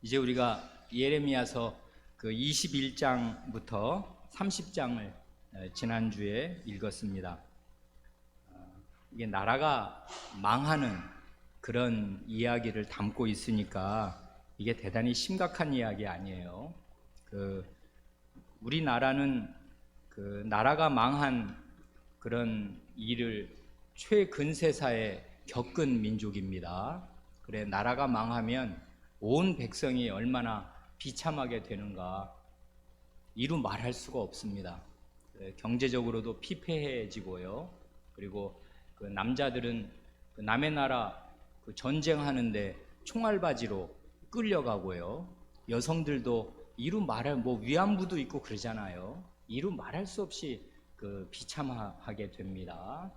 이제 우리가 예레미야서 그 21장부터 30장을 지난주에 읽었습니다. 이게 나라가 망하는 그런 이야기를 담고 있으니까 이게 대단히 심각한 이야기 아니에요. 우리나라는 그 나라가 망한 그런 일을 최근세사에 겪은 민족입니다. 그래, 나라가 망하면 온 백성이 얼마나 비참하게 되는가 이루 말할 수가 없습니다. 경제적으로도 피폐해지고요. 그리고 그 남자들은 그 남의 나라 그 전쟁하는데 총알바지로 끌려가고요. 여성들도 이루 말할 위안부도 있고 그러잖아요. 이루 말할 수 없이 그 비참하게 됩니다.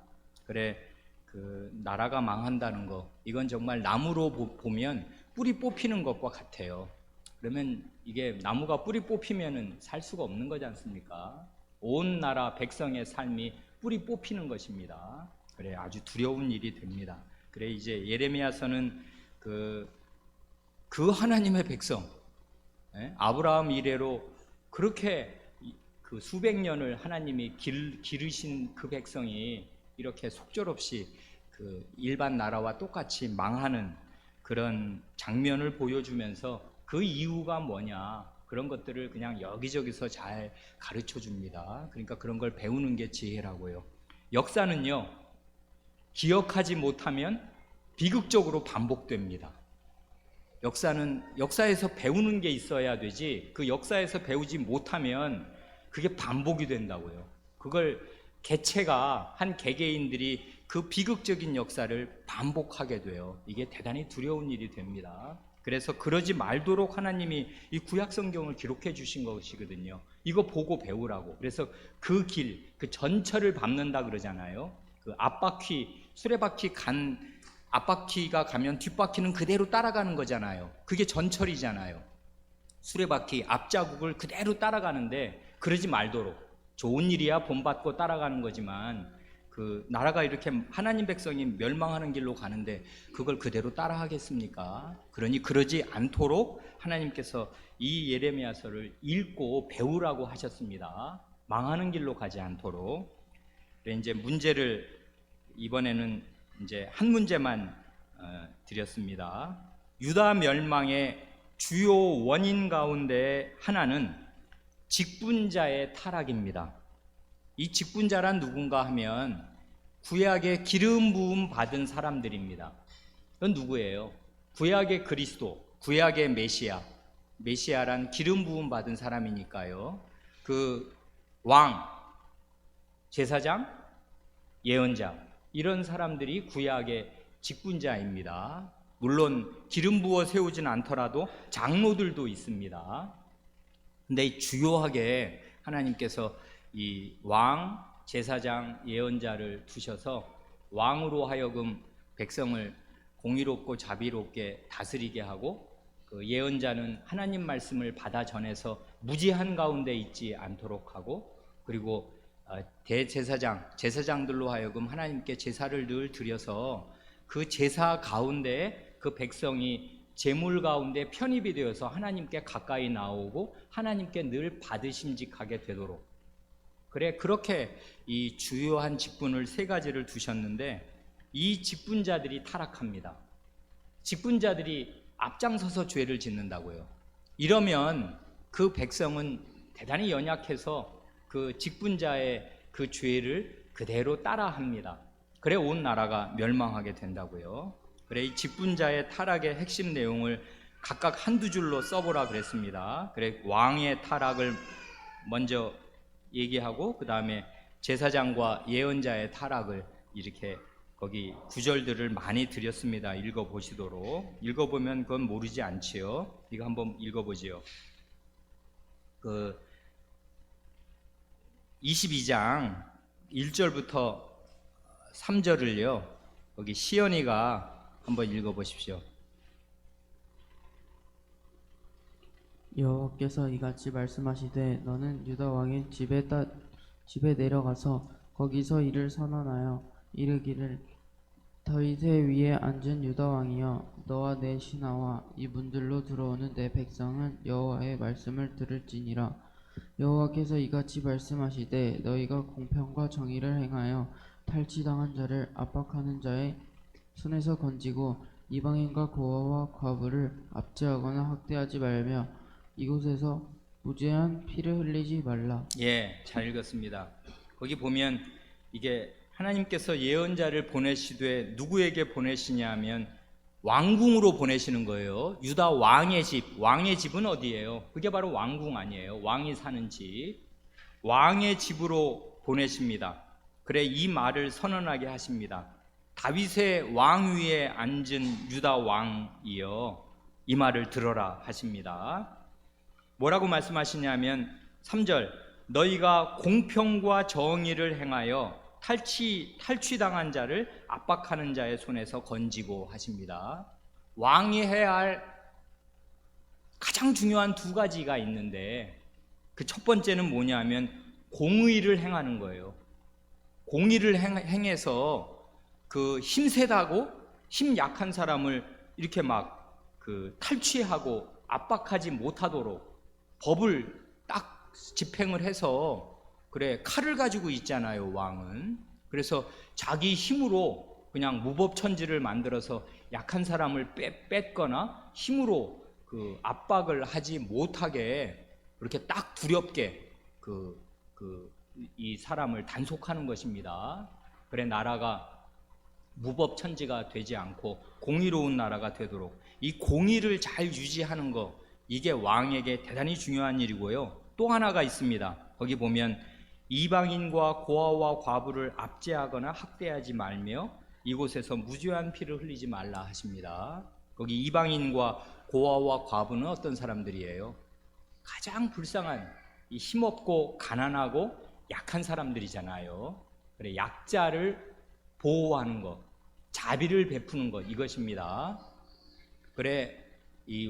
그래, 그 나라가 망한다는 거, 이건 정말 나무로 보면 뿌리 뽑히는 것과 같아요. 그러면 이게 나무가 뿌리 뽑히면은 살 수가 없는 거지 않습니까? 온 나라 백성의 삶이 뿌리 뽑히는 것입니다. 그래, 아주 두려운 일이 됩니다. 그래, 이제 예레미야서는 그 하나님의 백성, 아브라함 이래로 그렇게 그 수백 년을 하나님이 기르신 그 백성이 이렇게 속절없이 그 일반 나라와 똑같이 망하는 그런 장면을 보여주면서 그 이유가 뭐냐, 그런 것들을 그냥 여기저기서 잘 가르쳐 줍니다. 그러니까 그런 걸 배우는 게 지혜라고요. 역사는요, 기억하지 못하면 비극적으로 반복됩니다. 역사에서 배우는 게 있어야 되지, 그 역사에서 배우지 못하면 그게 반복이 된다고요. 그걸 한 개개인들이 그 비극적인 역사를 반복하게 돼요. 이게 대단히 두려운 일이 됩니다. 그래서 그러지 말도록 하나님이 이 구약 성경을 기록해 주신 것이거든요. 이거 보고 배우라고. 그래서 그 그 전철을 밟는다 그러잖아요. 그 수레바퀴 앞바퀴가 가면 뒷바퀴는 그대로 따라가는 거잖아요. 그게 전철이잖아요. 수레바퀴 앞자국을 그대로 따라가는데 그러지 말도록. 좋은 일이야 본받고 따라가는 거지만 그 나라가 이렇게 하나님 백성이 멸망하는 길로 가는데 그걸 그대로 따라하겠습니까? 그러니 그러지 않도록 하나님께서 이 예레미야서를 읽고 배우라고 하셨습니다. 망하는 길로 가지 않도록. 이제 문제를 이번에는 이제 한 문제만 드렸습니다. 유다 멸망의 주요 원인 가운데 하나는 직분자의 타락입니다. 이 직분자란 누군가 하면 구약의 기름 부음 받은 사람들입니다. 그건 누구예요? 구약의 그리스도, 구약의 메시아란 기름 부음 받은 사람이니까요. 그 왕, 제사장, 예언자, 이런 사람들이 구약의 직분자입니다. 물론 기름 부어 세우진 않더라도 장로들도 있습니다. 근데 주요하게 하나님께서 이 왕, 제사장, 예언자를 두셔서 왕으로 하여금 백성을 공의롭고 자비롭게 다스리게 하고, 그 예언자는 하나님 말씀을 받아 전해서 무지한 가운데 있지 않도록 하고, 그리고 제사장들로 하여금 하나님께 제사를 늘 드려서 그 제사 가운데 그 백성이 제물 가운데 편입이 되어서 하나님께 가까이 나오고 하나님께 늘 받으심직하게 되도록. 그래, 그렇게 이 주요한 직분을 세 가지를 두셨는데 이 직분자들이 타락합니다. 직분자들이 앞장서서 죄를 짓는다고요. 이러면 그 백성은 대단히 연약해서 그 직분자의 그 죄를 그대로 따라합니다. 그래 온 나라가 멸망하게 된다고요. 그래, 이 직분자의 타락의 핵심 내용을 각각 한두 줄로 써보라 그랬습니다. 그래, 왕의 타락을 먼저 얘기하고 그 다음에 제사장과 예언자의 타락을 이렇게 거기 구절들을 많이 드렸습니다. 읽어보시도록. 읽어보면 그건 모르지 않지요. 이거 한번 읽어보지요. 그 22장 1절부터 3절을요 거기 시연이가 한번 읽어보십시오. 여호와께서 이같이 말씀하시되 너는 유다 왕의 집에 내려가서 거기서 이를 선언하여 이르기를 다윗의 위에 앉은 유다 왕이여, 너와 내 신하와 이 문들로 들어오는 내 백성은 여호와의 말씀을 들을지니라. 여호와께서 이같이 말씀하시되 너희가 공평과 정의를 행하여 탈취당한 자를 압박하는 자의 손에서 건지고 이방인과 고아와 과부를 압제하거나 학대하지 말며 이곳에서 무죄한 피를 흘리지 말라. 예, 잘 읽었습니다. 거기 보면 이게 하나님께서 예언자를 보내시되 누구에게 보내시냐면 왕궁으로 보내시는 거예요. 유다 왕의 집. 왕의 집은 어디예요? 그게 바로 왕궁 아니에요? 왕이 사는 집. 왕의 집으로 보내십니다. 그래 이 말을 선언하게 하십니다. 다윗의 왕 위에 앉은 유다 왕이여, 이 말을 들어라 하십니다. 뭐라고 말씀하시냐면 3절, 너희가 공평과 정의를 행하여 탈취당한 자를 압박하는 자의 손에서 건지고 하십니다. 왕이 해야 할 가장 중요한 두 가지가 있는데 그 첫 번째는 뭐냐면 공의를 행하는 거예요. 공의를 행해서 그 힘세다고 힘 약한 사람을 이렇게 막 그 탈취하고 압박하지 못하도록 법을 딱 집행을 해서, 그래 칼을 가지고 있잖아요 왕은. 그래서 자기 힘으로 그냥 무법천지를 만들어서 약한 사람을 뺏거나 힘으로 그 압박을 하지 못하게 그렇게 딱 두렵게 이 사람을 단속하는 것입니다. 그래 나라가 무법천지가 되지 않고 공의로운 나라가 되도록 이 공의를 잘 유지하는 거, 이게 왕에게 대단히 중요한 일이고요. 또 하나가 있습니다. 거기 보면 이방인과 고아와 과부를 압제하거나 학대하지 말며 이곳에서 무죄한 피를 흘리지 말라 하십니다. 거기 이방인과 고아와 과부는 어떤 사람들이에요? 가장 불쌍한 이 힘없고 가난하고 약한 사람들이잖아요. 그래 약자를 보호하는 것, 자비를 베푸는 것, 이것입니다. 그래 이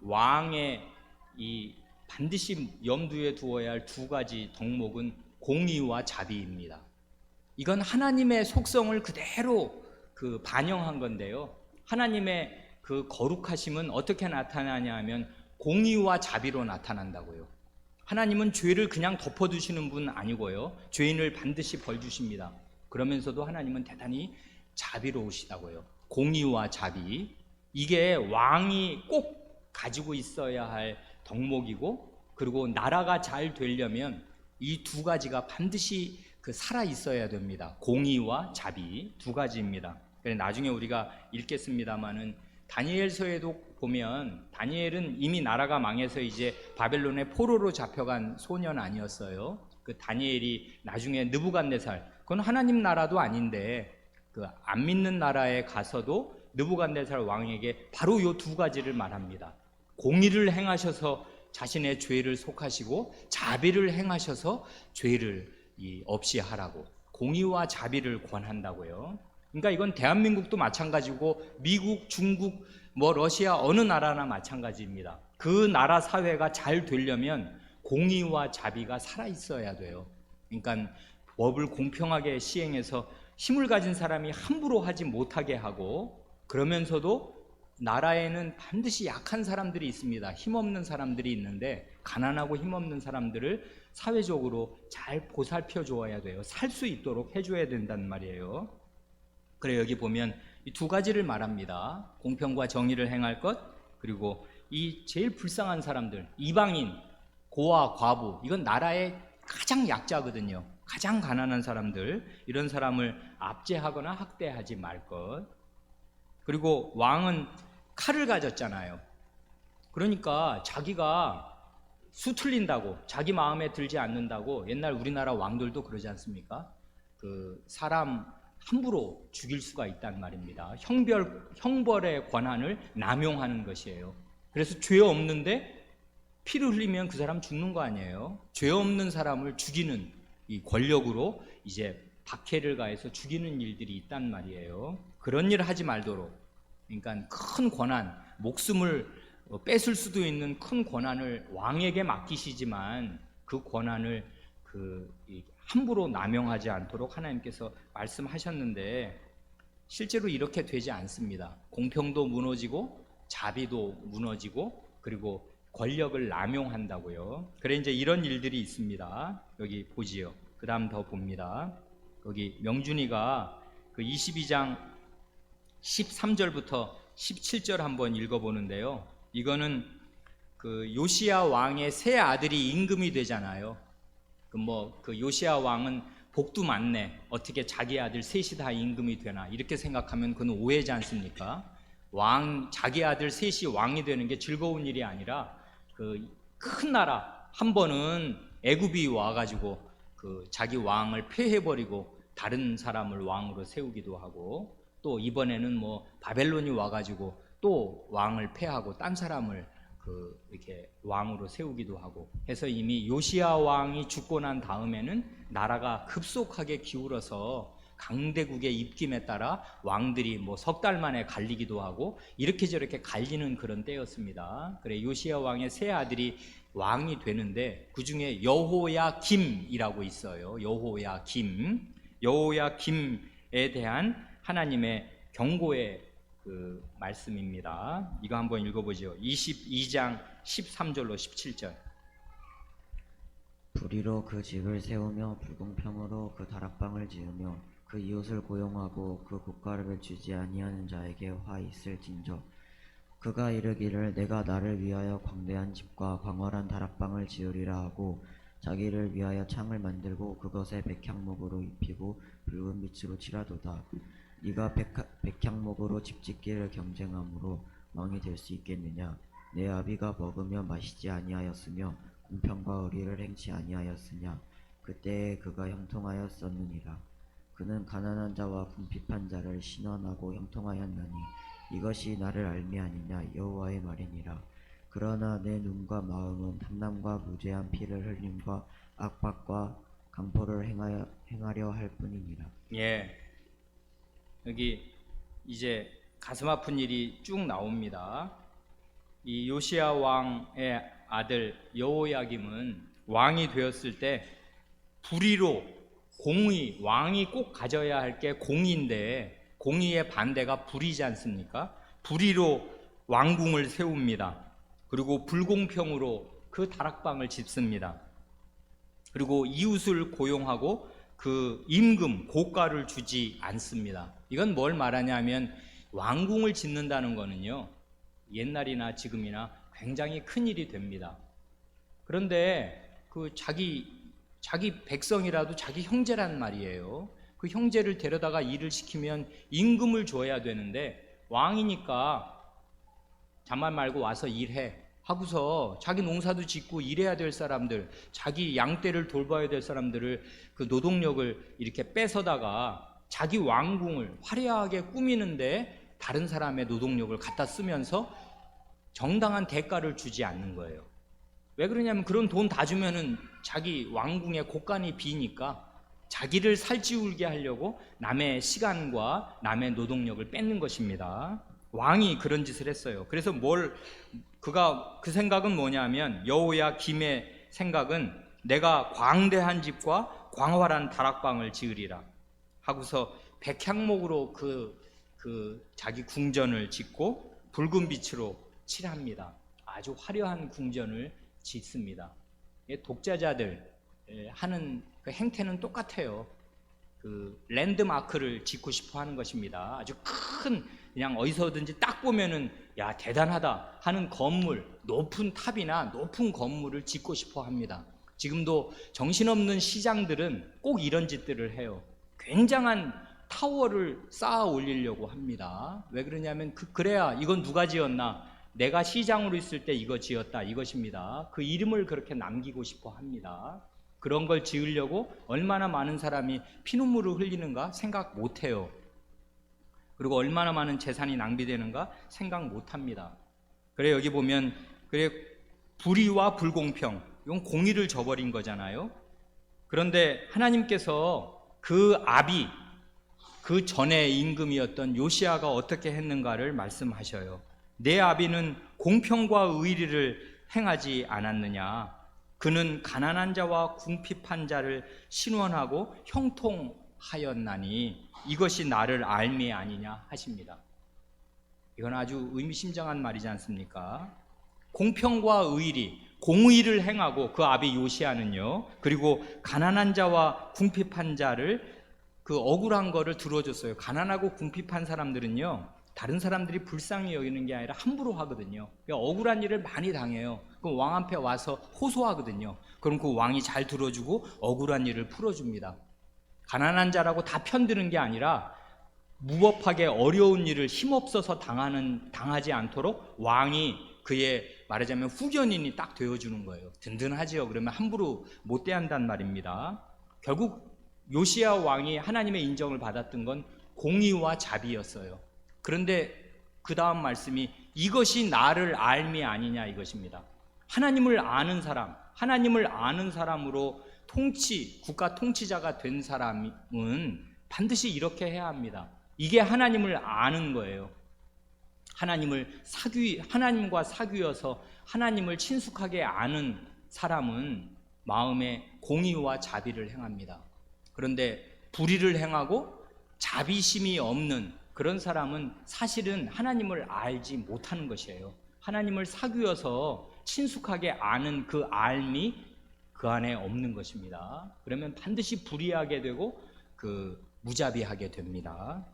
왕의 이 반드시 염두에 두어야 할 두 가지 덕목은 공의와 자비입니다. 이건 하나님의 속성을 그대로 그 반영한 건데요. 하나님의 그 거룩하심은 어떻게 나타나냐 하면 공의와 자비로 나타난다고요. 하나님은 죄를 그냥 덮어두시는 분 아니고요. 죄인을 반드시 벌 주십니다. 그러면서도 하나님은 대단히 자비로우시다고요. 공의와 자비, 이게 왕이 꼭 가지고 있어야 할 덕목이고, 그리고 나라가 잘 되려면 이 두 가지가 반드시 그 살아 있어야 됩니다. 공의와 자비 두 가지입니다. 그래서 나중에 우리가 읽겠습니다만은 다니엘서에도 보면 다니엘은 이미 나라가 망해서 이제 바벨론의 포로로 잡혀간 소년 아니었어요. 그 다니엘이 나중에 느부갓네살, 그건 하나님 나라도 아닌데 그 안 믿는 나라에 가서도 느부갓네살 왕에게 바로 이 두 가지를 말합니다. 공의를 행하셔서 자신의 죄를 속하시고 자비를 행하셔서 죄를 없이 하라고, 공의와 자비를 권한다고요. 그러니까 이건 대한민국도 마찬가지고 미국, 중국, 러시아 어느 나라나 마찬가지입니다. 그 나라 사회가 잘 되려면 공의와 자비가 살아 있어야 돼요. 그러니까 법을 공평하게 시행해서 힘을 가진 사람이 함부로 하지 못하게 하고, 그러면서도 나라에는 반드시 약한 사람들이 있습니다. 힘없는 사람들이 있는데 가난하고 힘없는 사람들을 사회적으로 잘 보살펴 주어야 돼요. 살 수 있도록 해줘야 된단 말이에요. 그래 여기 보면 이 두 가지를 말합니다. 공평과 정의를 행할 것, 그리고 이 제일 불쌍한 사람들, 이방인, 고아, 과부, 이건 나라의 가장 약자거든요. 가장 가난한 사람들, 이런 사람을 압제하거나 학대하지 말 것. 그리고 왕은 칼을 가졌잖아요. 그러니까 자기가 수틀린다고, 자기 마음에 들지 않는다고, 옛날 우리나라 왕들도 그러지 않습니까? 그 사람 함부로 죽일 수가 있단 말입니다. 형벌의 권한을 남용하는 것이에요. 그래서 죄 없는데 피를 흘리면 그 사람 죽는 거 아니에요? 죄 없는 사람을 죽이는 이 권력으로 이제 박해를 가해서 죽이는 일들이 있단 말이에요. 그런 일을 하지 말도록, 그러니까 큰 권한, 목숨을 뺏을 수도 있는 큰 권한을 왕에게 맡기시지만 그 권한을 함부로 남용하지 않도록 하나님께서 말씀하셨는데, 실제로 이렇게 되지 않습니다. 공평도 무너지고 자비도 무너지고 그리고 권력을 남용한다고요. 그래 이제 이런 일들이 있습니다. 여기 보지요. 그 다음 더 봅니다. 여기 명준이가 그 22장 13절부터 17절 한번 읽어보는데요. 이거는 그 요시야 왕의 세 아들이 임금이 되잖아요. 그 요시야 왕은 복도 많네. 어떻게 자기 아들 셋이 다 임금이 되나 이렇게 생각하면 그건 오해지 않습니까? 자기 아들 셋이 왕이 되는 게 즐거운 일이 아니라 그 큰 나라 한 번은 애굽이 와가지고 그 자기 왕을 폐해버리고 다른 사람을 왕으로 세우기도 하고 또 이번에는 뭐 바벨론이 와가지고 또 왕을 폐하고 딴 사람을 이렇게 왕으로 세우기도 하고 해서 이미 요시야 왕이 죽고 난 다음에는 나라가 급속하게 기울어서 강대국의 입김에 따라 왕들이 뭐 석 달 만에 갈리기도 하고 이렇게 저렇게 갈리는 그런 때였습니다. 그래 요시야 왕의 세 아들이 왕이 되는데 그 중에 여호야김이라고 있어요. 여호야김에 대한 하나님의 경고의 그 말씀입니다. 이거 한번 읽어보죠. 22장 13절로 17절. 불의로 그 집을 세우며 불공평으로 그 다락방을 지으며 그 이웃을 고용하고 그 국가를 주지 아니하는 자에게 화 있을진저. 그가 이르기를 내가 나를 위하여 광대한 집과 광활한 다락방을 지으리라 하고 자기를 위하여 창을 만들고 그것에 백향목으로 입히고 붉은 빛으로 칠하도다. 네가 백향목으로 집 짓기를 경쟁함으로 왕이 될 수 있겠느냐? 내 아비가 먹으며 마시지 아니하였으며 공평과 의리를 행치 아니하였으냐? 그때에 그가 형통하였었느니라. 그는 가난한 자와 궁핍한 자를 신원하고 형통하였나니 이것이 나를 알미 아니냐? 여호와의 말이니라. 그러나 내 눈과 마음은 탐남과 무죄한 피를 흘림과 악박과 강포를 행하려 할 뿐이니라. 예. 여기 이제 가슴 아픈 일이 쭉 나옵니다. 이 요시야 왕의 아들 여호야김은 왕이 되었을 때 불의로 왕이 꼭 가져야 할 게 공의인데 공의의 반대가 불의지 않습니까? 불의로 왕궁을 세웁니다. 그리고 불공평으로 그 다락방을 짓습니다. 그리고 이웃을 고용하고 그 임금, 고가를 주지 않습니다. 이건 뭘 말하냐면 왕궁을 짓는다는 거는요, 옛날이나 지금이나 굉장히 큰 일이 됩니다. 그런데 그 자기 백성이라도 자기 형제란 말이에요. 그 형제를 데려다가 일을 시키면 임금을 줘야 되는데 왕이니까 잠만 말고 와서 일해 하고서 자기 농사도 짓고 일해야 될 사람들, 자기 양떼를 돌봐야 될 사람들을 그 노동력을 이렇게 뺏어다가 자기 왕궁을 화려하게 꾸미는데 다른 사람의 노동력을 갖다 쓰면서 정당한 대가를 주지 않는 거예요. 왜 그러냐면 그런 돈 다 주면은 자기 왕궁의 곳간이 비니까 자기를 살찌울게 하려고 남의 시간과 남의 노동력을 뺏는 것입니다. 왕이 그런 짓을 했어요. 그래서 그 생각은 뭐냐면 여호야김의 생각은 내가 광대한 집과 광활한 다락방을 지으리라 하고서 백향목으로 자기 궁전을 짓고 붉은 빛으로 칠합니다. 아주 화려한 궁전을 짓습니다. 독자자들 하는 그 행태는 똑같아요. 그 랜드마크를 짓고 싶어 하는 것입니다. 아주 큰 그냥 어디서든지 딱 보면은 야 대단하다 하는 건물, 높은 탑이나 높은 건물을 짓고 싶어 합니다. 지금도 정신없는 시장들은 꼭 이런 짓들을 해요. 굉장한 타워를 쌓아 올리려고 합니다. 왜 그러냐면 그래야 이건 누가 지었나? 내가 시장으로 있을 때 이거 지었다 이것입니다. 그 이름을 그렇게 남기고 싶어 합니다. 그런 걸 지으려고 얼마나 많은 사람이 피눈물을 흘리는가 생각 못해요. 그리고 얼마나 많은 재산이 낭비되는가 생각 못합니다. 그래 여기 보면 그래 불의와 불공평, 이건 공의를 저버린 거잖아요. 그런데 하나님께서 그 아비, 그 전에 임금이었던 요시야가 어떻게 했는가를 말씀하셔요. 내 아비는 공평과 의리를 행하지 않았느냐? 그는 가난한 자와 궁핍한 자를 신원하고 하였나니 이것이 나를 알미 아니냐 하십니다. 이건 아주 의미심장한 말이지 않습니까? 공평과 의리, 공의를 행하고 그 아비 요시아는요, 그리고 가난한 자와 궁핍한 자를 그 억울한 거를 들어줬어요. 가난하고 궁핍한 사람들은요, 다른 사람들이 불쌍히 여기는 게 아니라 함부로 하거든요. 그러니까 억울한 일을 많이 당해요. 그럼 왕 앞에 와서 호소하거든요. 그럼 그 왕이 잘 들어주고 억울한 일을 풀어줍니다. 가난한 자라고 다 편드는 게 아니라 무법하게 어려운 일을 힘없어서 당하지 않도록 왕이 그의 말하자면 후견인이 딱 되어주는 거예요. 든든하지요. 그러면 함부로 못 대한단 말입니다. 결국 요시야 왕이 하나님의 인정을 받았던 건 공의와 자비였어요. 그런데 그 다음 말씀이 이것이 나를 알미 아니냐 이것입니다. 하나님을 아는 사람, 하나님을 아는 사람으로 국가 통치자가 된 사람은 반드시 이렇게 해야 합니다. 이게 하나님을 아는 거예요. 하나님과 사귀어서 하나님을 친숙하게 아는 사람은 마음에 공의와 자비를 행합니다. 그런데 불의를 행하고 자비심이 없는 그런 사람은 사실은 하나님을 알지 못하는 것이에요. 하나님을 사귀어서 친숙하게 아는 그 알미 그 안에 없는 것입니다. 그러면 반드시 불의하게 되고 무자비하게 됩니다.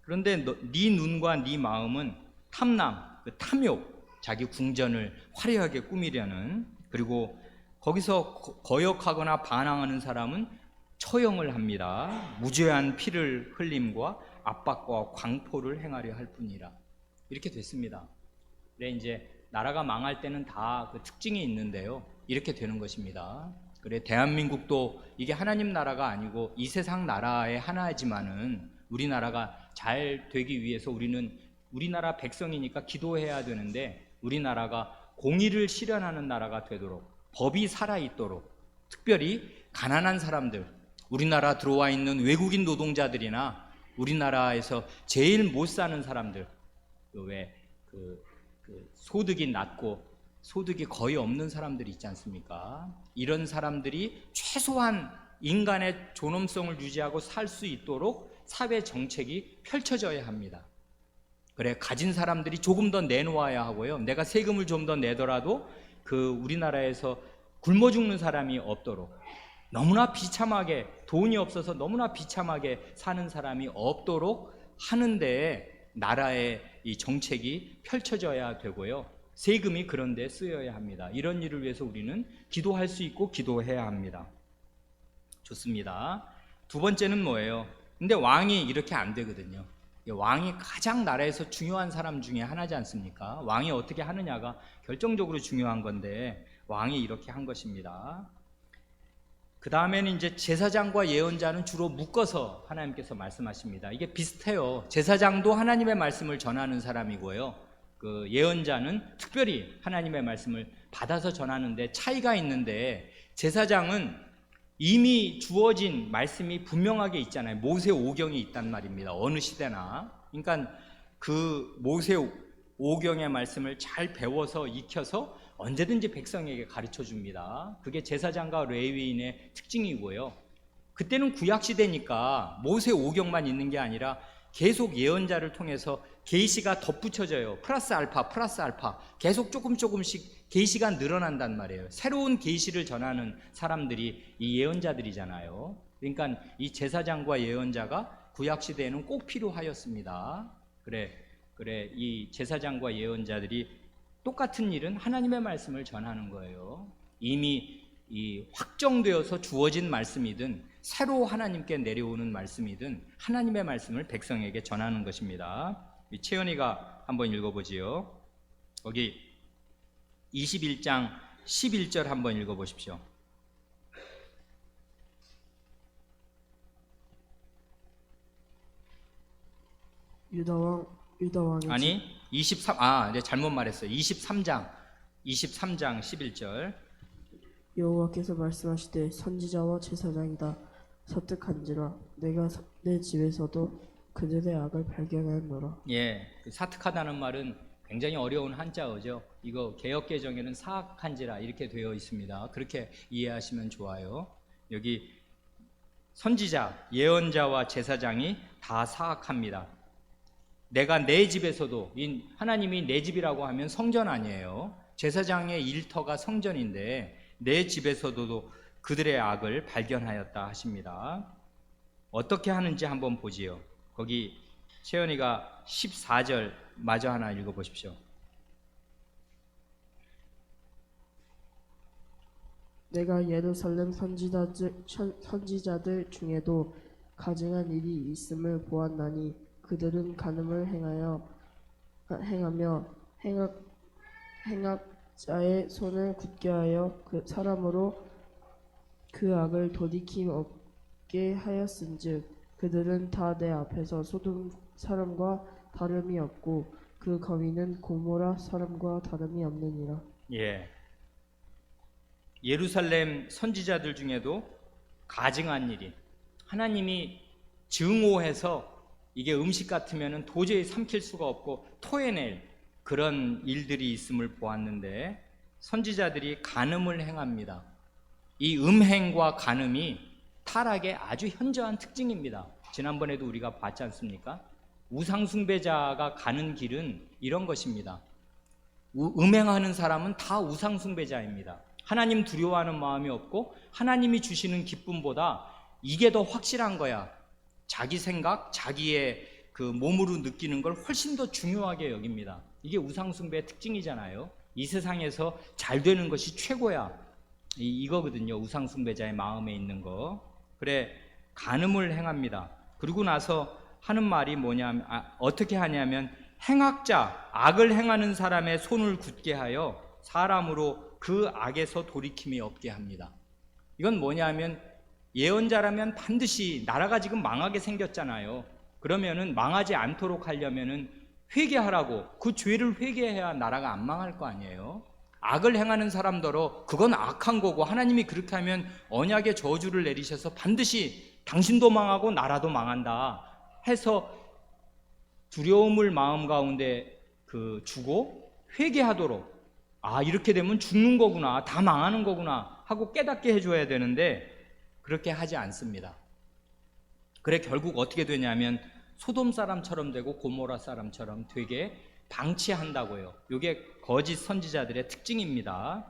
그런데 네 눈과 네 마음은 탐남, 탐욕, 자기 궁전을 화려하게 꾸미려는, 그리고 거기서 거역하거나 반항하는 사람은 처형을 합니다. 무죄한 피를 흘림과 압박과 광포를 행하려 할 뿐이라. 이렇게 됐습니다. 그래 이제 나라가 망할 때는 다 그 특징이 있는데요. 이렇게 되는 것입니다. 그래 대한민국도 이게 하나님 나라가 아니고 이 세상 나라의 하나지만은 우리나라가 잘 되기 위해서 우리나라 백성이니까 기도해야 되는데 우리나라가 공의를 실현하는 나라가 되도록 법이 살아있도록 특별히 가난한 사람들, 우리나라 들어와 있는 외국인 노동자들이나 우리나라에서 제일 못 사는 사람들, 소득이 낮고 소득이 거의 없는 사람들이 있지 않습니까? 이런 사람들이 최소한 인간의 존엄성을 유지하고 살 수 있도록 사회 정책이 펼쳐져야 합니다. 그래 가진 사람들이 조금 더 내놓아야 하고요. 내가 세금을 좀 더 내더라도 우리나라에서 굶어 죽는 사람이 없도록, 너무나 비참하게 돈이 없어서 너무나 비참하게 사는 사람이 없도록 하는데 나라의 이 정책이 펼쳐져야 되고요. 세금이 그런 데 쓰여야 합니다. 이런 일을 위해서 우리는 기도할 수 있고 기도해야 합니다. 좋습니다. 두 번째는 뭐예요? 근데 왕이 이렇게 안 되거든요. 왕이 가장 나라에서 중요한 사람 중에 하나지 않습니까? 왕이 어떻게 하느냐가 결정적으로 중요한 건데 왕이 이렇게 한 것입니다. 그 다음에는 이제 제사장과 예언자는 주로 묶어서 하나님께서 말씀하십니다. 이게 비슷해요. 제사장도 하나님의 말씀을 전하는 사람이고요. 예언자는 특별히 하나님의 말씀을 받아서 전하는데 차이가 있는데, 제사장은 이미 주어진 말씀이 분명하게 있잖아요. 모세 오경이 있단 말입니다. 어느 시대나. 그러니까 그 모세 오경의 말씀을 잘 배워서 익혀서 언제든지 백성에게 가르쳐 줍니다. 그게 제사장과 레위인의 특징이고요. 그때는 구약 시대니까 모세 오경만 있는 게 아니라 계속 예언자를 통해서 계시가 덧붙여져요. 플러스 알파 계속 조금씩 계시가 늘어난단 말이에요. 새로운 계시를 전하는 사람들이 이 예언자들이잖아요. 그러니까 이 제사장과 예언자가 구약 시대에는 꼭 필요하였습니다. 그래 이 제사장과 예언자들이 똑같은 일은 하나님의 말씀을 전하는 거예요. 이미 확정되어서 주어진 말씀이든 새로 하나님께 내려오는 말씀이든 하나님의 말씀을 백성에게 전하는 것입니다. 채연이가 한번 읽어보지요. 거기 21장 11절 한번 읽어보십시오. 유다왕이 아니 잘못 말했어요. 23장 11절. 여호와께서 말씀하시되 선지자와 제사장이다 설득한지라 내가 내 집에서도 그들의 악을 발견하노라. 예, 사특하다는 말은 굉장히 어려운 한자어죠. 이거 개역개정에는 사악한지라 이렇게 되어 있습니다. 그렇게 이해하시면 좋아요. 여기 선지자, 예언자와 제사장이 다 사악합니다. 내가 내 집에서도, 하나님이 내 집이라고 하면 성전 아니에요. 제사장의 일터가 성전인데 내 집에서도 그들의 악을 발견하였다 하십니다. 어떻게 하는지 한번 보지요. 거기 채연이가 14절 마저 하나 읽어보십시오. 내가 예루살렘 선지자들 중에도 가증한 일이 있음을 보았나니 그들은 간음을 행하며 행악자의 손을 굳게 하여 그 사람으로 그 악을 돌이킴 없게 하였은즉 그들은 다 내 앞에서 소돔 사람과 다름이 없고 그 거민은 고모라 사람과 다름이 없느니라. 예. 예루살렘 선지자들 중에도 가증한 일이, 하나님이 증오해서 이게 음식 같으면 도저히 삼킬 수가 없고 토해낼 그런 일들이 있음을 보았는데 선지자들이 간음을 행합니다. 이 음행과 간음이 타락의 아주 현저한 특징입니다. 지난번에도 우리가 봤지 않습니까? 우상숭배자가 가는 길은 이런 것입니다. 음행하는 사람은 다 우상숭배자입니다. 하나님 두려워하는 마음이 없고 하나님이 주시는 기쁨보다 이게 더 확실한 거야. 자기 생각, 자기의 그 몸으로 느끼는 걸 훨씬 더 중요하게 여깁니다. 이게 우상숭배의 특징이잖아요. 이 세상에서 잘 되는 것이 최고야. 이거거든요. 우상숭배자의 마음에 있는 거. 그래, 간음을 행합니다. 그러고 나서 하는 말이 뭐냐면, 어떻게 하냐면 행악자, 악을 행하는 사람의 손을 굳게 하여 사람으로 그 악에서 돌이킴이 없게 합니다. 이건 뭐냐면 예언자라면 반드시 나라가 지금 망하게 생겼잖아요. 그러면은 망하지 않도록 하려면은 회개하라고, 그 죄를 회개해야 나라가 안 망할 거 아니에요. 악을 행하는 사람더러 그건 악한 거고 하나님이 그렇게 하면 언약의 저주를 내리셔서 반드시 당신도 망하고 나라도 망한다 해서 두려움을 마음 가운데 주고 회개하도록, 이렇게 되면 죽는 거구나, 다 망하는 거구나 하고 깨닫게 해줘야 되는데 그렇게 하지 않습니다. 그래 결국 어떻게 되냐면 소돔 사람처럼 되고 고모라 사람처럼 되게 방치한다고요. 이게 거짓 선지자들의 특징입니다.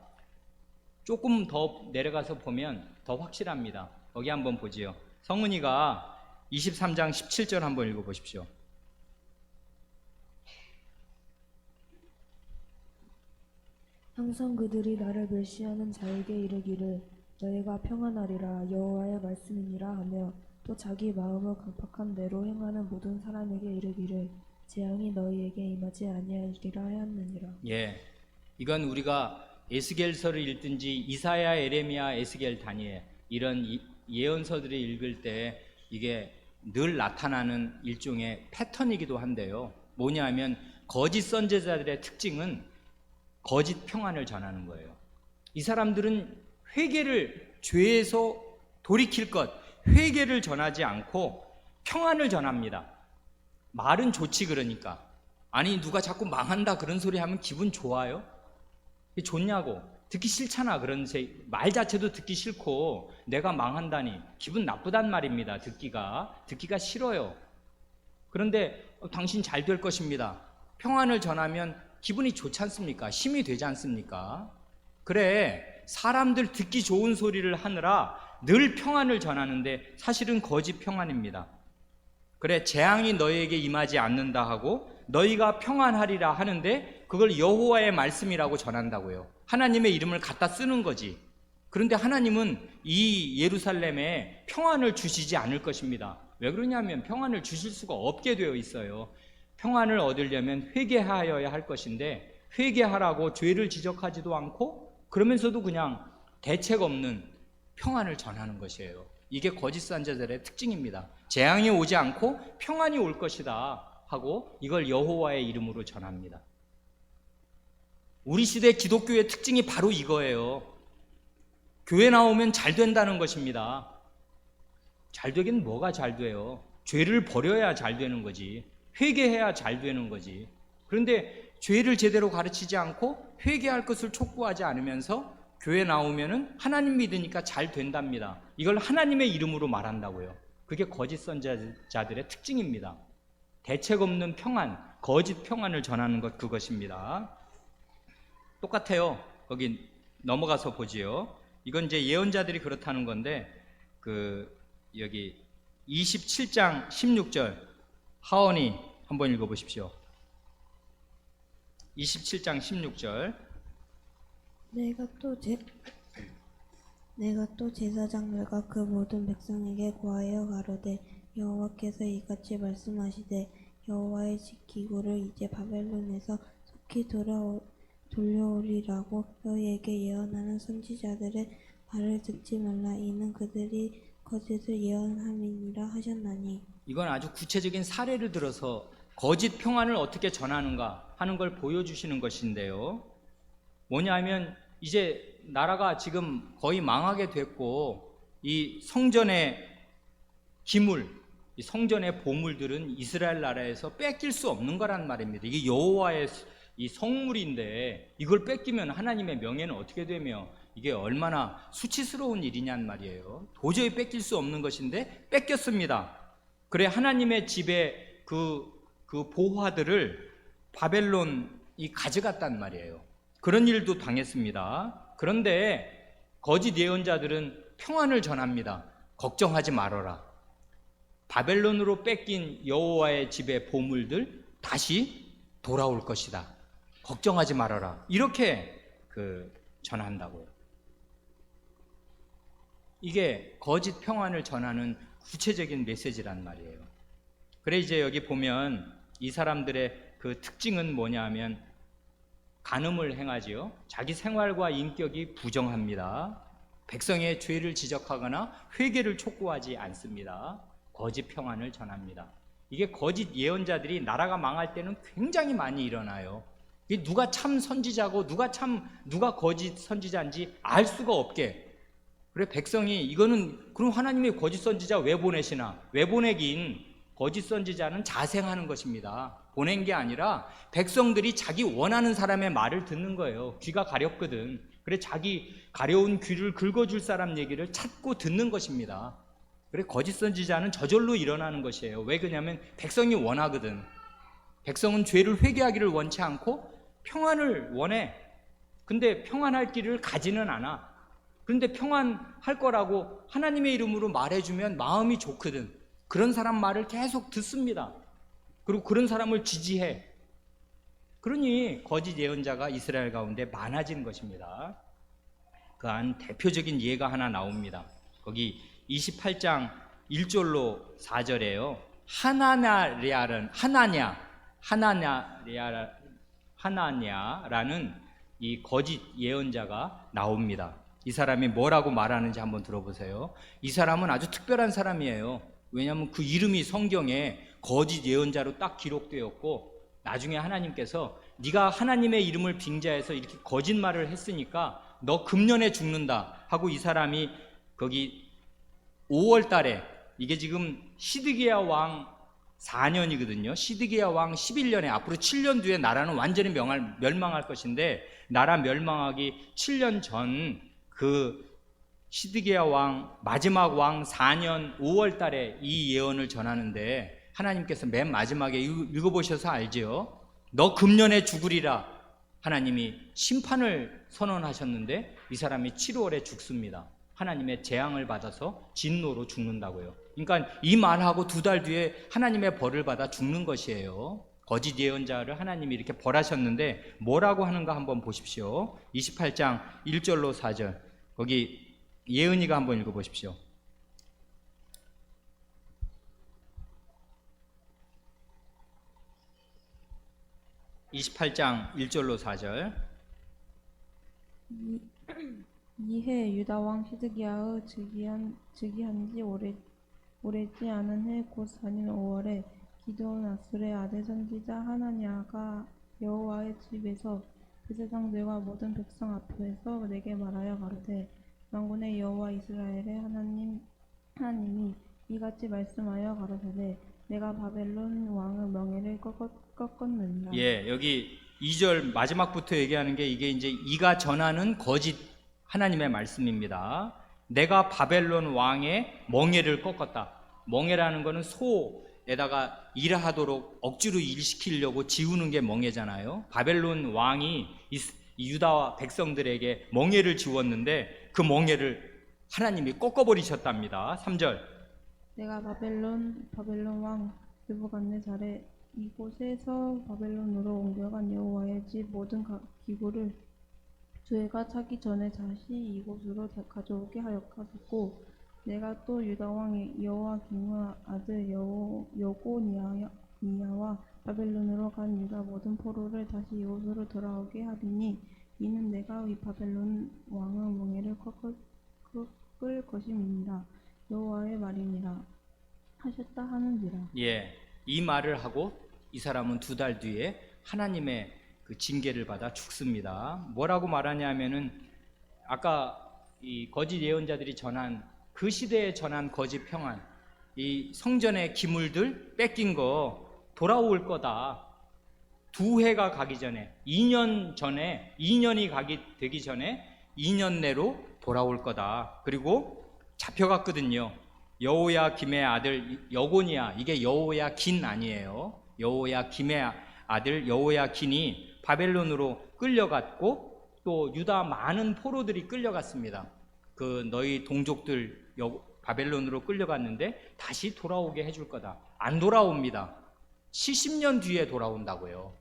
조금 더 내려가서 보면 더 확실합니다. 거기 한번 보지요. 성은이가 23장 17절 한번 읽어보십시오. 항상 그들이 나를 멸시하는 자에게 이르기를 너희가 평안하리라 여호와의 말씀이니라 하며 또 자기 마음을 강팍한 대로 행하는 모든 사람에게 이르기를 재앙이 너희에게 임하지 아니하리라 하였느니라. 예, 이건 우리가 에스겔서를 읽든지 이사야, 에레미야, 에스겔, 다니엘 이런 예언서들을 읽을 때 이게 늘 나타나는 일종의 패턴이기도 한데요. 뭐냐면 거짓 선지자들의 특징은 거짓 평안을 전하는 거예요. 이 사람들은 회개를, 죄에서 돌이킬 것, 회개를 전하지 않고 평안을 전합니다. 말은 좋지. 그러니까 아니 누가 자꾸 망한다 그런 소리 하면 기분 좋아요? 좋냐고. 듣기 싫잖아. 그런 말 자체도 듣기 싫고 내가 망한다니 기분 나쁘단 말입니다. 듣기가 싫어요. 그런데 당신 잘 될 것입니다. 평안을 전하면 기분이 좋지 않습니까? 힘이 되지 않습니까? 그래, 사람들 듣기 좋은 소리를 하느라 늘 평안을 전하는데 사실은 거짓 평안입니다. 그래, 재앙이 너희에게 임하지 않는다 하고 너희가 평안하리라 하는데 그걸 여호와의 말씀이라고 전한다고요. 하나님의 이름을 갖다 쓰는 거지. 그런데 하나님은 이 예루살렘에 평안을 주시지 않을 것입니다. 왜 그러냐면 평안을 주실 수가 없게 되어 있어요. 평안을 얻으려면 회개하여야 할 것인데 회개하라고 죄를 지적하지도 않고 그러면서도 그냥 대책 없는 평안을 전하는 것이에요. 이게 거짓 선지자들의 특징입니다. 재앙이 오지 않고 평안이 올 것이다 하고 이걸 여호와의 이름으로 전합니다. 우리 시대 기독교의 특징이 바로 이거예요. 교회 나오면 잘 된다는 것입니다. 잘 되긴 뭐가 잘 돼요? 죄를 버려야 잘 되는 거지. 회개해야 잘 되는 거지. 그런데 죄를 제대로 가르치지 않고 회개할 것을 촉구하지 않으면서 교회 나오면은 하나님 믿으니까 잘 된답니다. 이걸 하나님의 이름으로 말한다고요. 그게 거짓 선지자들의 특징입니다. 대책 없는 평안, 거짓 평안을 전하는 것, 그것입니다. 똑같아요. 거기 넘어가서 보지요. 이건 이제 예언자들이 그렇다는 건데, 여기 27장 16절 하원이 한번 읽어보십시오. 27장 16절. 내가 또 제사장들과 그 모든 백성에게 고하여 가로되 여호와께서 이같이 말씀하시되 여호와의 기구를 이제 바벨론에서 속히 돌려오리라고 너희에게 예언하는 선지자들의 말을 듣지 말라. 이는 그들이 거짓을 예언함이니라 하셨나니. 이건 아주 구체적인 사례를 들어서 거짓 평안을 어떻게 전하는가 하는 걸 보여주시는 것인데요. 뭐냐면 이제 나라가 지금 거의 망하게 됐고, 이 성전의 기물, 이 성전의 보물들은 이스라엘 나라에서 뺏길 수 없는 거란 말입니다. 이게 여호와의 이 성물인데 이걸 뺏기면 하나님의 명예는 어떻게 되며 이게 얼마나 수치스러운 일이냔 말이에요. 도저히 뺏길 수 없는 것인데 뺏겼습니다. 그래 하나님의 집에 그 보화들을 바벨론이 가져갔단 말이에요. 그런 일도 당했습니다. 그런데 거짓 예언자들은 평안을 전합니다. 걱정하지 말아라. 바벨론으로 뺏긴 여호와의 집의 보물들 다시 돌아올 것이다. 걱정하지 말아라. 이렇게 전한다고요. 이게 거짓 평안을 전하는 구체적인 메시지란 말이에요. 그래 이제 여기 보면 이 사람들의 그 특징은 뭐냐 하면 간음을 행하지요. 자기 생활과 인격이 부정합니다. 백성의 죄를 지적하거나 회개를 촉구하지 않습니다. 거짓 평안을 전합니다. 이게 거짓 예언자들이 나라가 망할 때는 굉장히 많이 일어나요. 이게 누가 참 선지자고 누가 거짓 선지자인지 알 수가 없게. 그래 백성이 이거는 그럼 하나님이 거짓 선지자 왜 보내시나? 왜 보내긴? 거짓 선지자는 자생하는 것입니다. 보낸 게 아니라 백성들이 자기 원하는 사람의 말을 듣는 거예요. 귀가 가렵거든. 그래 자기 가려운 귀를 긁어줄 사람 얘기를 찾고 듣는 것입니다. 그래 거짓 선지자는 저절로 일어나는 것이에요. 왜 그러냐면 백성이 원하거든. 백성은 죄를 회개하기를 원치 않고 평안을 원해. 근데 평안할 길을 가지는 않아. 그런데 평안할 거라고 하나님의 이름으로 말해주면 마음이 좋거든. 그런 사람 말을 계속 듣습니다. 그리고 그런 사람을 지지해. 그러니 거짓 예언자가 이스라엘 가운데 많아진 것입니다. 그 안 대표적인 예가 하나 나옵니다. 거기 28장 1절로 4절에요. 하나냐라는 이 거짓 예언자가 나옵니다. 이 사람이 뭐라고 말하는지 한번 들어보세요. 이 사람은 아주 특별한 사람이에요. 왜냐하면 그 이름이 성경에 거짓 예언자로 딱 기록되었고, 나중에 하나님께서 네가 하나님의 이름을 빙자해서 이렇게 거짓말을 했으니까 너 금년에 죽는다 하고 이 사람이 거기 5월 달에, 이게 지금 시드기야 왕 4년이거든요. 시드기야 왕 11년에, 앞으로 7년 뒤에 나라는 완전히 멸망할 것인데, 나라 멸망하기 7년 전 그 시드기야 왕, 마지막 왕 4년 5월 달에 이 예언을 전하는데, 하나님께서 맨 마지막에 읽어보셔서 알지요. 너 금년에 죽으리라 하나님이 심판을 선언하셨는데 이 사람이 7월에 죽습니다. 하나님의 재앙을 받아서 진노로 죽는다고요. 그러니까 이 말하고 2달 뒤에 하나님의 벌을 받아 죽는 것이에요. 거짓 예언자를 하나님이 이렇게 벌하셨는데 뭐라고 하는가 한번 보십시오. 28장 1절로 4절 거기 예은이가 한번 읽어보십시오. 28장 1절로 4절. 이해 유다 왕 시드기야의 즉위한 지 오래지 않은 해 곧 4년 5월에 기드온 아술의 아들 선지자 하나냐가 여호와의 집에서 제사장들과 모든 백성 앞에서 내게 말하여 가로되 만군의 여호와 이스라엘의 하나님이 이같이 말씀하여 가로되 내가 바벨론 왕의 명예를 꺾었느니라. 예, 여기 2절 마지막부터 얘기하는 게 이게 이제 이가 전하는 거짓 하나님의 말씀입니다. 내가 바벨론 왕의 멍에를 꺾었다. 멍에라는 거는 소에다가 일하도록 억지로 일시키려고 지우는 게 멍에잖아요. 바벨론 왕이 이 유다 백성들에게 멍에를 지웠는데 그 멍에를 하나님이 꺾어버리셨답니다. 3절. 내가 바벨론 왕 느부갓네살의 이곳에서 바벨론으로 옮겨간 여호와의 집 모든 기구를 저희가 차기 전에 다시 이곳으로 가져오게 하였고, 내가 또 유다 왕 여호와김의 아들 여고니아와 바벨론으로 간 유다 모든 포로를 다시 이곳으로 돌아오게 하리니 이는 내가 이 바벨론 왕의 멍에를 꺾을 것임이니라. 여호와의 말이니라 하셨다 하는지라. 예, 이 말을 하고 이 사람은 2달 뒤에 하나님의 그 징계를 받아 죽습니다. 뭐라고 말하냐면은 아까 이 거짓 예언자들이 전한 그 시대에 전한 거짓 평안, 이 성전의 기물들 뺏긴 거 돌아올 거다. 2해가 가기 전에, 2년 전에, 2년이 되기 전에 2년 내로 돌아올 거다. 그리고 잡혀갔거든요. 여호야김의 아들 여고니아, 이게 여호야긴 아니에요. 여호야김의 아들 여호야긴이 바벨론으로 끌려갔고 또 유다 많은 포로들이 끌려갔습니다. 그 너희 동족들 바벨론으로 끌려갔는데 다시 돌아오게 해줄 거다. 안 돌아옵니다. 70년 뒤에 돌아온다고요.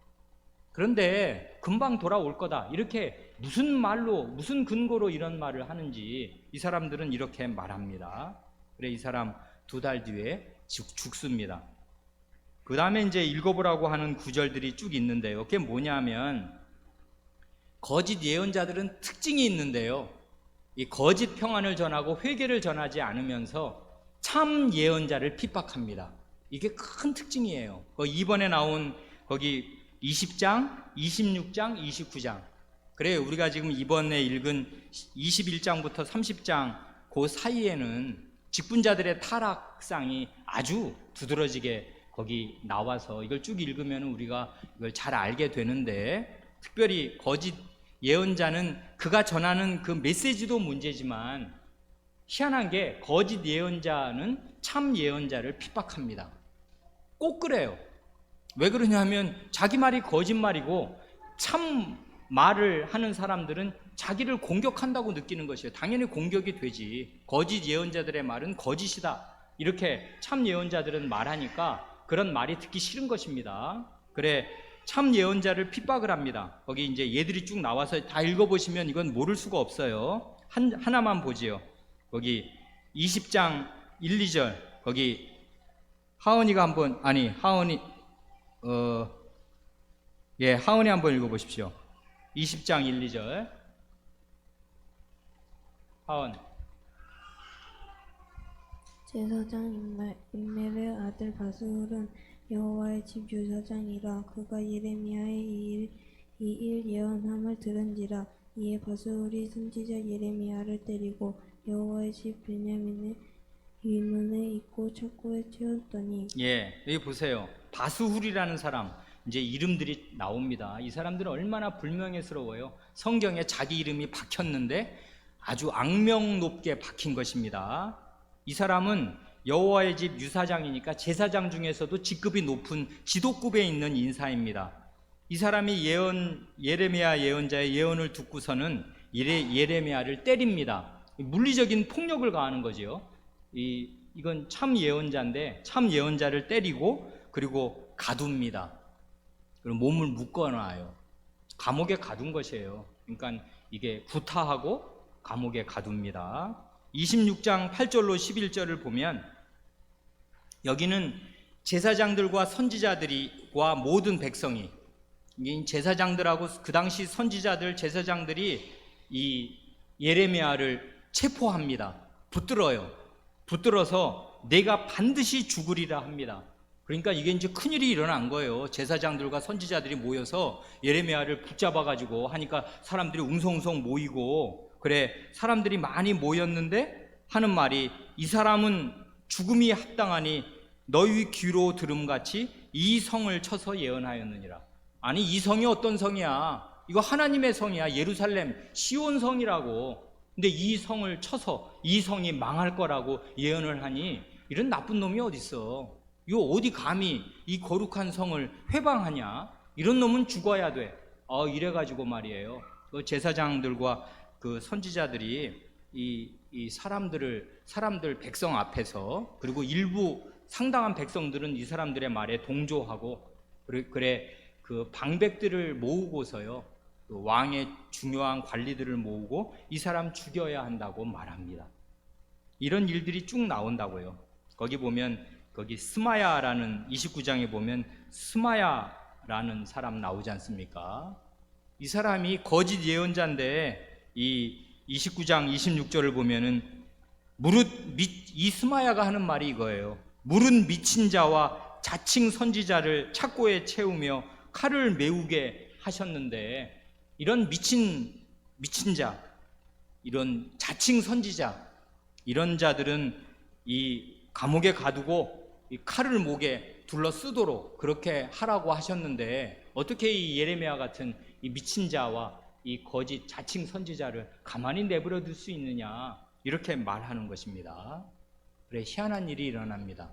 그런데 금방 돌아올 거다. 이렇게 무슨 말로, 무슨 근거로 이런 말을 하는지 이 사람들은 이렇게 말합니다. 그래, 이 사람 2달 뒤에 죽습니다. 그 다음에 이제 읽어보라고 하는 구절들이 쭉 있는데요. 그게 뭐냐면 거짓 예언자들은 특징이 있는데요. 이 거짓 평안을 전하고 회개를 전하지 않으면서 참 예언자를 핍박합니다. 이게 큰 특징이에요. 이번에 나온 거기 20장, 26장, 29장. 그래요. 우리가 지금 이번에 읽은 21장부터 30장 그 사이에는 직분자들의 타락상이 아주 두드러지게 거기 나와서 이걸 쭉 읽으면 우리가 이걸 잘 알게 되는데, 특별히 거짓 예언자는 그가 전하는 그 메시지도 문제지만 희한한 게 거짓 예언자는 참 예언자를 핍박합니다. 꼭 그래요. 왜 그러냐면 자기 말이 거짓말이고 참 말을 하는 사람들은 자기를 공격한다고 느끼는 것이에요. 당연히 공격이 되지. 거짓 예언자들의 말은 거짓이다, 이렇게 참 예언자들은 말하니까 그런 말이 듣기 싫은 것입니다. 그래, 참 예언자를 핍박을 합니다. 거기 이제 얘들이 쭉 나와서 다 읽어보시면 이건 모를 수가 없어요. 하나만 보지요. 거기 20장 1, 2절 거기 하은이가 한번, 아니 하은이 하은이 한번 읽어보십시오. 20장 1, 2절 하은. 제사장 임멜의 아들 바스울은 여호와의 집 유사장이라. 그가 예레미야의 이 일 예언함을 들은지라. 이에 바스울이 선지자 예레미야를 때리고 여호와의 집 베냐민의 위문에 있고 창고에 채웠더니. 여기 보세요. 바스훌이라는 사람, 이제 이름들이 나옵니다. 이 사람들은 얼마나 불명예스러워요. 성경에 자기 이름이 박혔는데 아주 악명 높게 박힌 것입니다. 이 사람은 여호와의 집 유사장이니까 제사장 중에서도 직급이 높은 지도급에 있는 인사입니다. 이 사람이 예레미야 예언자의 예언을 듣고서는 예레미야를 때립니다. 물리적인 폭력을 가하는 거죠. 이건 참 예언자인데 참 예언자를 때리고 그리고 가둡니다. 그리고 몸을 묶어놔요. 감옥에 가둔 것이에요. 그러니까 이게 구타하고 감옥에 가둡니다. 26장 8절로 11절을 보면 여기는 제사장들과 선지자들과 모든 백성이, 제사장들하고 그 당시 선지자들, 제사장들이 이 예레미야를 체포합니다. 붙들어서 내가 반드시 죽으리라 합니다. 그러니까 이게 이제 큰일이 일어난 거예요. 제사장들과 선지자들이 모여서 예레미야를 붙잡아가지고 하니까 사람들이 웅성웅성 모이고, 그래 사람들이 많이 모였는데 하는 말이, 이 사람은 죽음이 합당하니 너희 귀로 들음같이 이 성을 쳐서 예언하였느니라. 아니, 이 성이 어떤 성이야? 이거 하나님의 성이야. 예루살렘 시온 성이라고. 근데 이 성을 쳐서 이 성이 망할 거라고 예언을 하니 이런 나쁜 놈이 어딨어. 이 어디 감히 이 거룩한 성을 회방하냐. 이런 놈은 죽어야 돼. 이래가지고 말이에요. 그 제사장들과 그 선지자들이 이 사람들 백성 앞에서, 그리고 일부 상당한 백성들은 이 사람들의 말에 동조하고, 그래 그 방백들을 모으고서요, 그 왕의 중요한 관리들을 모으고 이 사람 죽여야 한다고 말합니다. 이런 일들이 쭉 나온다고요. 거기 보면, 거기 스마야라는 29장에 보면 스마야라는 사람 나오지 않습니까? 이 사람이 거짓 예언자인데, 이 29장 26절을 보면은 이 스마야가 하는 말이 이거예요. 무릇 미친 자와 자칭 선지자를 착고에 채우며 칼을 메우게 하셨는데, 이런 미친 자, 이런 자칭 선지자, 이런 자들은 이 감옥에 가두고 이 칼을 목에 둘러 쓰도록 그렇게 하라고 하셨는데, 어떻게 이 예레미야 같은 이 미친 자와 이 거짓 자칭 선지자를 가만히 내버려 둘 수 있느냐, 이렇게 말하는 것입니다. 그래, 희한한 일이 일어납니다.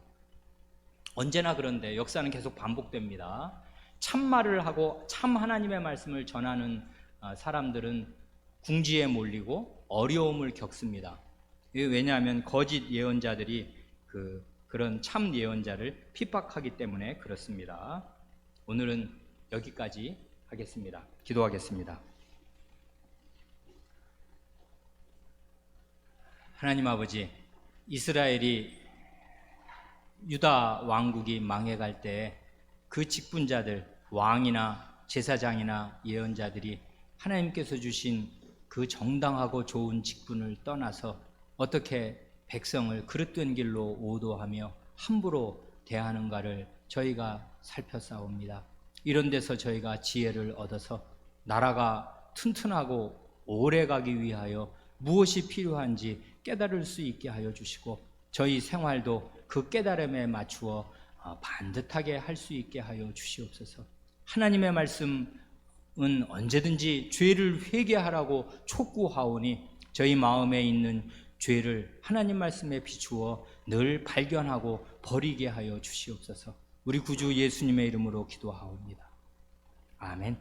언제나 그런데 역사는 계속 반복됩니다. 참말을 하고 참 하나님의 말씀을 전하는 사람들은 궁지에 몰리고 어려움을 겪습니다. 왜냐하면 거짓 예언자들이 그런 참 예언자를 핍박하기 때문에 그렇습니다. 오늘은 여기까지 하겠습니다. 기도하겠습니다. 하나님 아버지, 이스라엘이 유다 왕국이 망해갈 때 그 직분자들, 왕이나 제사장이나 예언자들이 하나님께서 주신 그 정당하고 좋은 직분을 떠나서 어떻게 백성을 그릇된 길로 오도하며 함부로 대하는가를 저희가 살펴싸웁니다. 이런 데서 저희가 지혜를 얻어서 나라가 튼튼하고 오래 가기 위하여 무엇이 필요한지 깨달을 수 있게 하여 주시고, 저희 생활도 그 깨달음에 맞추어 반듯하게 할 수 있게 하여 주시옵소서. 하나님의 말씀은 언제든지 죄를 회개하라고 촉구하오니, 저희 마음에 있는 죄를 하나님 말씀에 비추어 늘 발견하고 버리게 하여 주시옵소서. 우리 구주 예수님의 이름으로 기도하옵니다. 아멘.